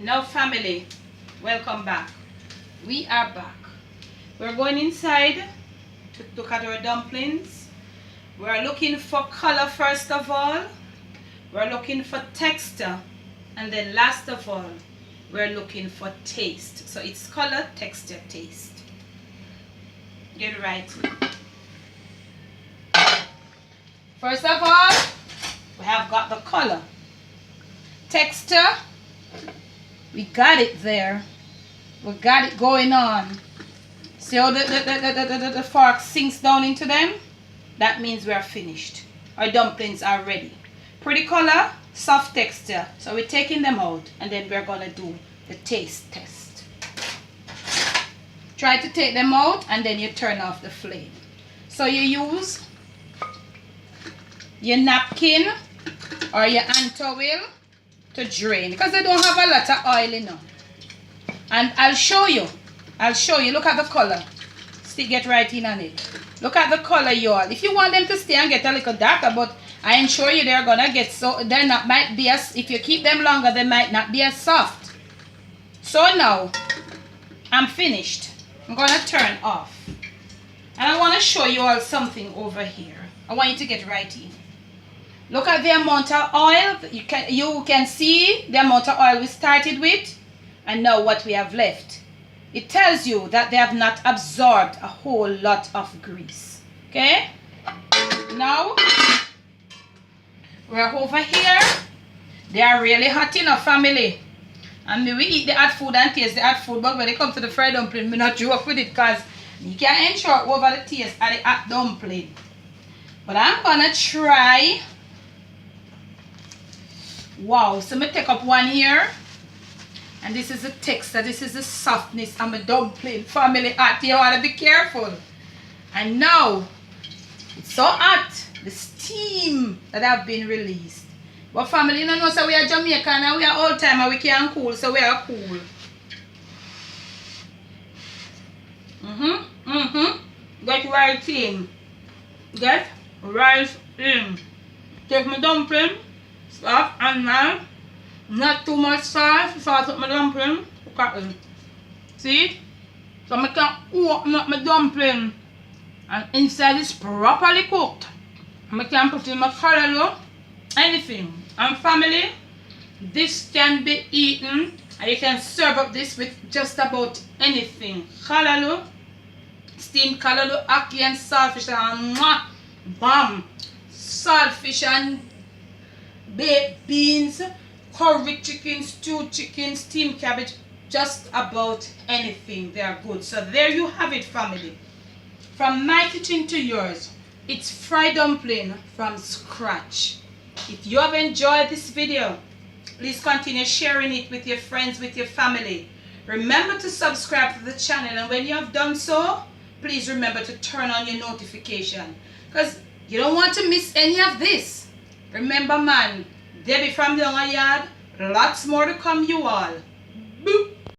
Now family, welcome back. We are back. We're going inside to look at our dumplings. We're looking for color first of all. We're looking for texture. And then last of all, we're looking for taste. So it's color, texture, taste. Get it right. First of all, we have got the color. Texture, we got it there. We got it going on. See how the fork sinks down into them? That means we're finished. Our dumplings are ready. Pretty color, soft texture. So we're taking them out and then we're going to do the taste test. Try to take them out and then you turn off the flame. So you use your napkin or your hand towel to drain because they don't have a lot of oil in them. And I'll show you. Look at the color. Still get right in on it. Look at the color, y'all. If you want them to stay and get a little darker, but I ensure you they're gonna get so they're not might be as if you keep them longer, they might not be as soft. So now I'm finished. I'm gonna turn off. And I want to show you all something over here. I want you to get right in. Look at the amount of oil. You can see the amount of oil we started with and now what we have left. It tells you that they have not absorbed a whole lot of grease. Okay? Now, we're over here. They are really hot enough, family. And we eat the hot food and taste the hot food, but when it comes to the fried dumpling, we not joke with it because you can ensure over the taste of the hot dumpling. But I'm gonna try. Wow, so I'm gonna take up one here. And this is the texture, this is the softness of my dumpling. Family hot, you want to be careful. And now, it's so hot, the steam that have been released. But family, you know, so we are Jamaican and we are all time and we can cool, so we are cool. Get right in. Get right in. Take my dumpling, soft and mild. Not too much sauce with my dumpling. Look at it. See? So I can open up my dumpling and inside is properly cooked. I can put in my callaloo, anything. And family, this can be eaten and you can serve up this with just about anything. Callaloo, steamed callaloo, ackee and saltfish and bam! Saltfish and baked beans. Curry chicken, stewed chicken, steamed cabbage, just about anything. They are good. So there you have it, family. From my kitchen to yours, it's fried dumpling from scratch. If you have enjoyed this video, please continue sharing it with your friends, with your family. Remember to subscribe to the channel, and when you have done so, please remember to turn on your notification because you don't want to miss any of this. Remember, man, Debbie from the Yard, lots more to come, you all. Boop.